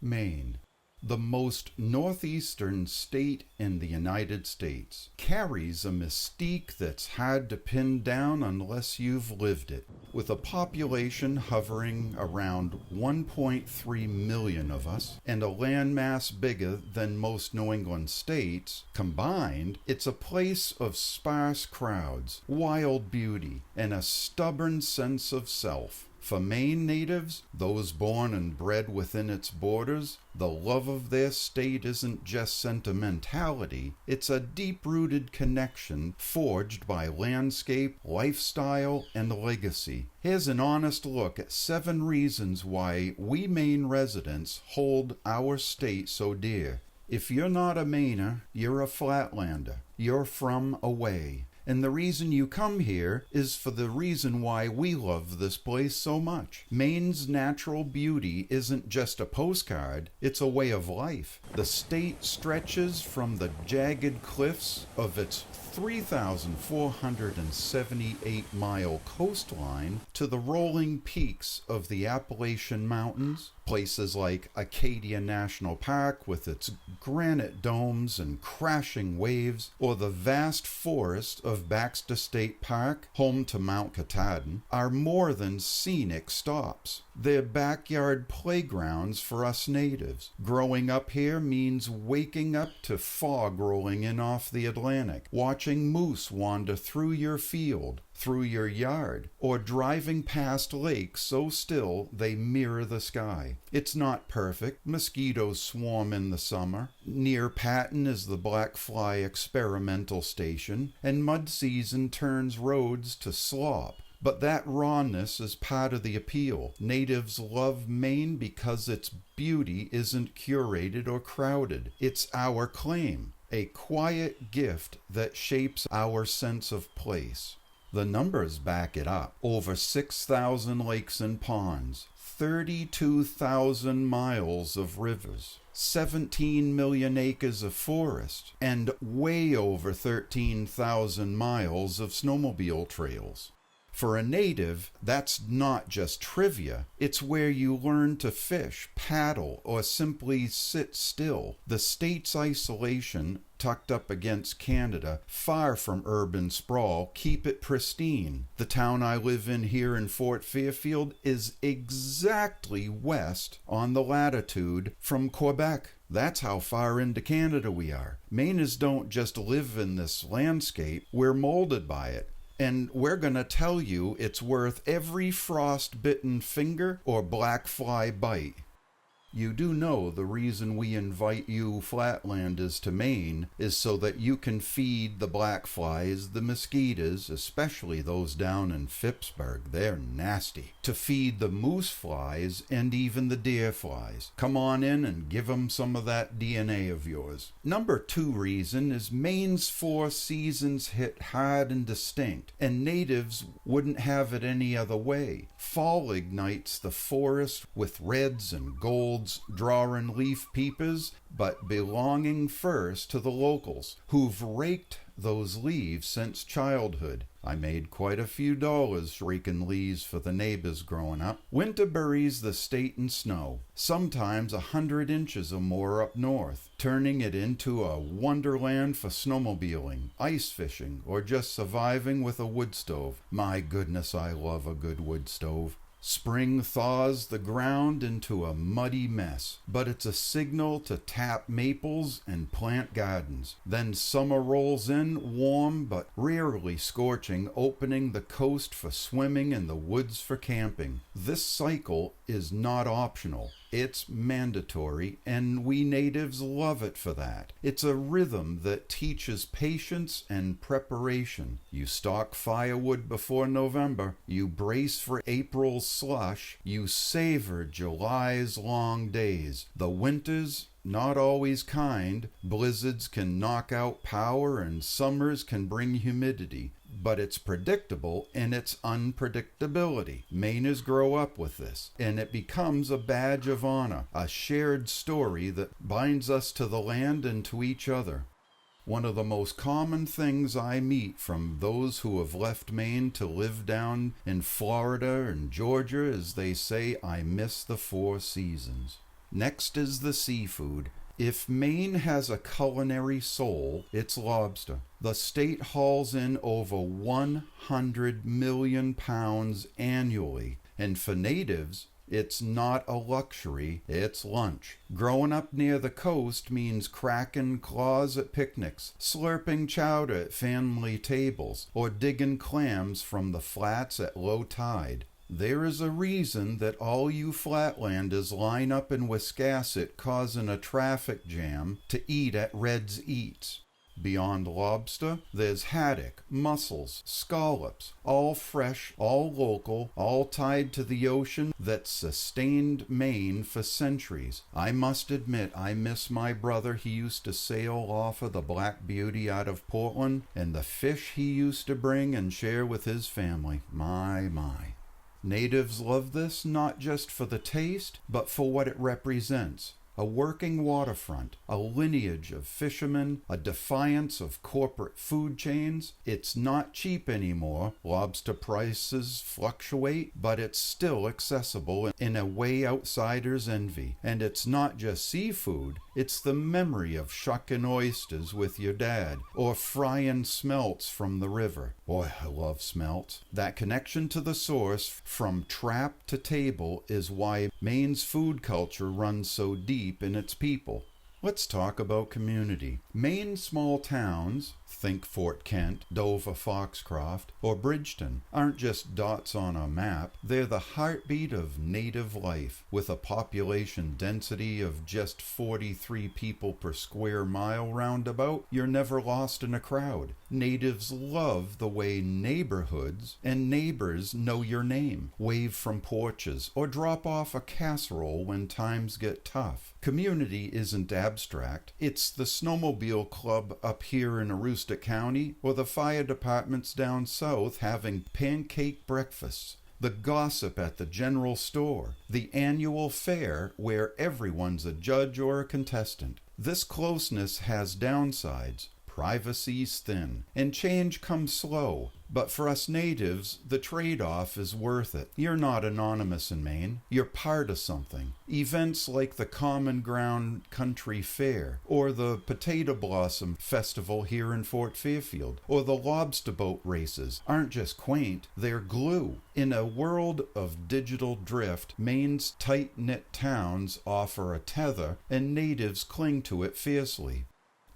Maine, the most northeastern state in the United States, carries a mystique that's hard to pin down unless you've lived it. With a population hovering around 1.3 million of us and a landmass bigger than most New England states combined, it's a place of sparse crowds, wild beauty, and a stubborn sense of self. For Maine natives, those born and bred within its borders, the love of their state isn't just sentimentality, it's a deep-rooted connection forged by landscape, lifestyle, and legacy. Here's an honest look at 7 reasons why we Maine residents hold our state so dear. If you're not a Mainah, you're a Flatlander. You're from away. And the reason you come here is for the reason why we love this place so much. Maine's natural beauty isn't just a postcard, it's a way of life. The state stretches from the jagged cliffs of its 3,478-mile coastline to the rolling peaks of the Appalachian Mountains. Places like Acadia National Park with its granite domes and crashing waves, or the vast forest of Baxter State Park, home to Mount Katahdin, are more than scenic stops. They're backyard playgrounds for us natives. Growing up here means waking up to fog rolling in off the Atlantic, watching moose wander through your field, through your yard, or driving past lakes so still they mirror the sky. It's not perfect. Mosquitoes swarm in the summer. Near Patton is the Black Fly Experimental Station, and mud season turns roads to slop. But that rawness is part of the appeal. Natives love Maine because its beauty isn't curated or crowded. It's our claim, a quiet gift that shapes our sense of place. The numbers back it up. Over 6,000 lakes and ponds, 32,000 miles of rivers, 17 million acres of forest, and way over 13,000 miles of snowmobile trails. For a native, that's not just trivia. It's where you learn to fish, paddle, or simply sit still. The state's isolation, tucked up against Canada, far from urban sprawl, keep it pristine. The town I live in here in Fort Fairfield is exactly west on the latitude from Quebec. That's how far into Canada we are. Mainers don't just live in this landscape, we're molded by it. And we're going to tell you it's worth every frost-bitten finger or black fly bite. You do know the reason we invite you Flatlanders to Maine is so that you can feed the black flies, the mosquitoes, especially those down in Phippsburg, they're nasty, to feed the moose flies and even the deer flies. Come on in and give them some of that DNA of yours. Number 2 reason is Maine's 4 seasons hit hard and distinct, and natives wouldn't have it any other way. Fall ignites the forest with reds and golds, drawing leaf peepers, but belonging first to the locals, who've raked those leaves since childhood. I made quite a few dollars raking leaves for the neighbors growing up. Winter buries the state in snow, sometimes 100 inches or more up north, turning it into a wonderland for snowmobiling, ice fishing, or just surviving with a wood stove. My goodness, I love a good wood stove. Spring thaws the ground into a muddy mess, but it's a signal to tap maples and plant gardens. Then summer rolls in, warm but rarely scorching, opening the coast for swimming and the woods for camping. This cycle is not optional. It's mandatory, and we natives love it for that. It's a rhythm that teaches patience and preparation. You stock firewood before November. You brace for April's slush. You savor July's long days. The winters, not always kind. Blizzards can knock out power, and summers can bring humidity. But it's predictable in its unpredictability. Mainers grow up with this, and it becomes a badge of honor, a shared story that binds us to the land and to each other. One of the most common things I meet from those who have left Maine to live down in Florida and Georgia is they say, "I miss the 4 seasons." Next is the seafood. If Maine has a culinary soul, it's lobster. The state hauls in over 100 million pounds annually, and for natives, it's not a luxury, it's lunch. Growing up near the coast means cracking claws at picnics, slurping chowder at family tables, or digging clams from the flats at low tide. There is a reason that all you Flatlanders line up in Wiscasset causing a traffic jam to eat at Red's Eats. Beyond lobster, there's haddock, mussels, scallops, all fresh, all local, all tied to the ocean that's sustained Maine for centuries. I must admit I miss my brother. He used to sail off of the Black Beauty out of Portland, and the fish he used to bring and share with his family. My. Natives love this not just for the taste, but for what it represents. A working waterfront, a lineage of fishermen, a defiance of corporate food chains. It's not cheap anymore. Lobster prices fluctuate, but it's still accessible in a way outsiders envy. And it's not just seafood, it's the memory of shucking oysters with your dad, or frying smelts from the river. Boy, I love smelts. That connection to the source, from trap to table, is why Maine's food culture runs so deep in its people. Let's talk about community. Maine small towns, think Fort Kent, Dover, Foxcroft, or Bridgeton, aren't just dots on a map. They're the heartbeat of native life. With a population density of just 43 people per square mile roundabout, you're never lost in a crowd. Natives love the way neighborhoods and neighbors know your name, wave from porches, or drop off a casserole when times get tough. Community isn't abstract. It's the snowmobile club up here in Aroostook County, or the fire departments down south having pancake breakfasts, the gossip at the general store, the annual fair where everyone's a judge or a contestant. This closeness has downsides. Privacy's thin, and change comes slow. But for us natives, the trade-off is worth it. You're not anonymous in Maine. You're part of something. Events like the Common Ground Country Fair, or the Potato Blossom Festival here in Fort Fairfield, or the lobster boat races aren't just quaint, they're glue. In a world of digital drift, Maine's tight-knit towns offer a tether, and natives cling to it fiercely.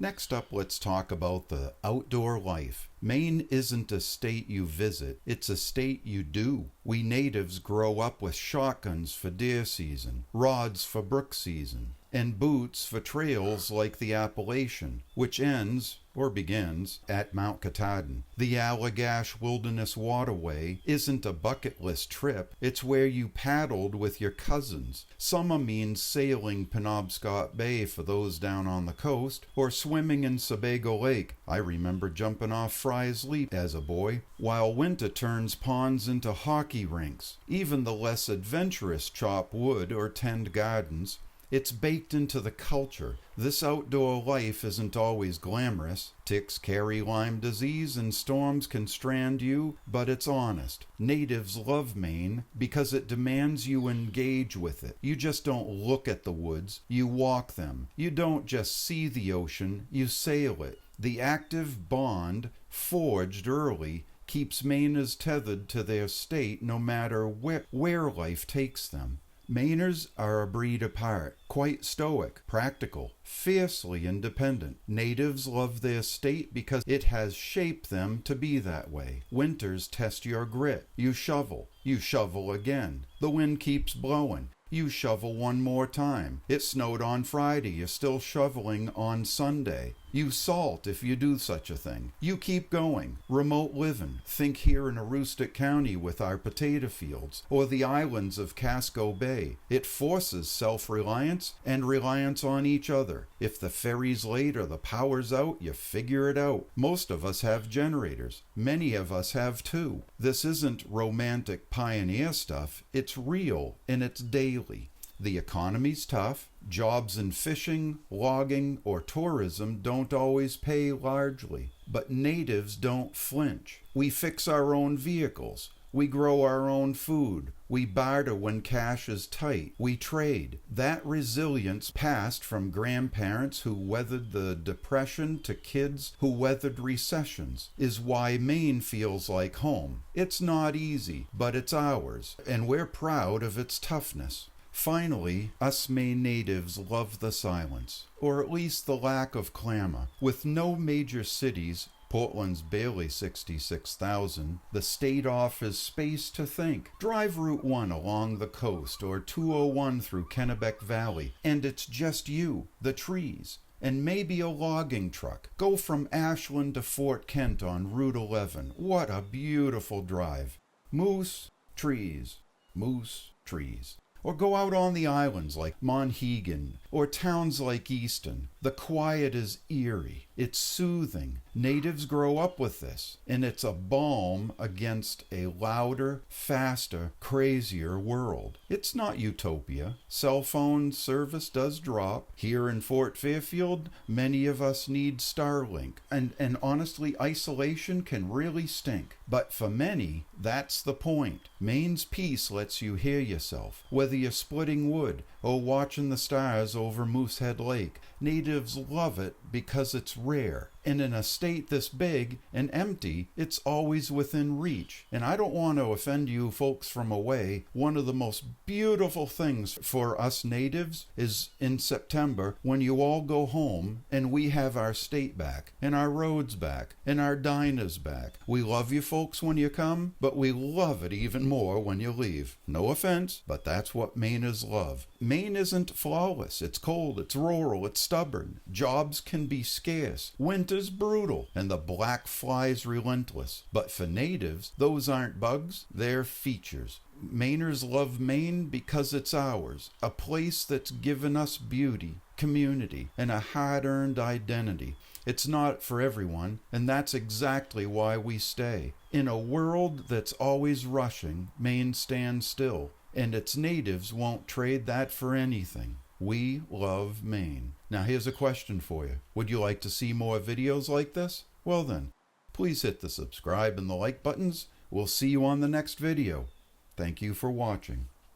Next up, let's talk about the outdoor life. Maine isn't a state you visit, it's a state you do. We natives grow up with shotguns for deer season, rods for brook season, and boots for trails like the Appalachian, which ends, or begins, at Mount Katahdin. The Allagash Wilderness Waterway isn't a bucket list trip, it's where you paddled with your cousins. Summer means sailing Penobscot Bay for those down on the coast, or swimming in Sebago Lake. I remember jumping off Fry's Leap as a boy, while winter turns ponds into hockey rinks. Even the less adventurous chop wood or tend gardens. It's baked into the culture. This outdoor life isn't always glamorous. Ticks carry Lyme disease and storms can strand you, but it's honest. Natives love Maine because it demands you engage with it. You just don't look at the woods, you walk them. You don't just see the ocean, you sail it. The active bond, forged early, keeps Mainers tethered to their state no matter where life takes them. Mainers are a breed apart, quite stoic, practical, fiercely independent. Natives love their state because it has shaped them to be that way. Winters test your grit. You shovel again. The wind keeps blowing. You shovel one more time. It snowed on Friday. You're still shoveling on Sunday. You salt if you do such a thing. You keep going. Remote living. Think here in Aroostook County with our potato fields, or the islands of Casco Bay. It forces self-reliance and reliance on each other. If the ferry's late or the power's out, you figure it out. Most of us have generators. Many of us have two. This isn't romantic pioneer stuff. It's real and it's daily. The economy's tough. Jobs in fishing, logging, or tourism don't always pay largely. But natives don't flinch. We fix our own vehicles. We grow our own food. We barter when cash is tight. We trade. That resilience passed from grandparents who weathered the Depression to kids who weathered recessions is why Maine feels like home. It's not easy, but it's ours, and we're proud of its toughness. Finally, us Maine natives love the silence, or at least the lack of clamor. With no major cities, Portland's barely 66,000, the state offers space to think. Drive Route 1 along the coast or 201 through Kennebec Valley, and it's just you, the trees, and maybe a logging truck. Go from Ashland to Fort Kent on Route 11. What a beautiful drive. Moose, trees, moose, trees. Or go out on the islands like Monhegan, or towns like Easton. The quiet is eerie. It's soothing. Natives grow up with this, and it's a balm against a louder, faster, crazier world. It's not utopia. Cell phone service does drop. Here in Fort Fairfield, many of us need Starlink, and honestly, isolation can really stink. But for many, that's the point. Maine's peace lets you hear yourself, whether you're splitting wood or watching the stars over Moosehead Lake. Natives love it because it's rare. And in a state this big and empty, it's always within reach. And I don't want to offend you folks from away. One of the most beautiful things for us natives is in September when you all go home and we have our state back and our roads back and our diners back. We love you folks when you come, but we love it even more when you leave. No offense, but that's what Mainers love. Maine isn't flawless. It's cold, it's rural, it's stubborn. Jobs can be scarce. Winter's brutal, and the black flies relentless. But for natives, those aren't bugs, they're features. Mainers love Maine because it's ours, a place that's given us beauty, community, and a hard-earned identity. It's not for everyone, and that's exactly why we stay. In a world that's always rushing, Maine stands still, and its natives won't trade that for anything. We love Maine. Now here's a question for you. Would you like to see more videos like this? Well then, please hit the subscribe and the like buttons. We'll see you on the next video. Thank you for watching.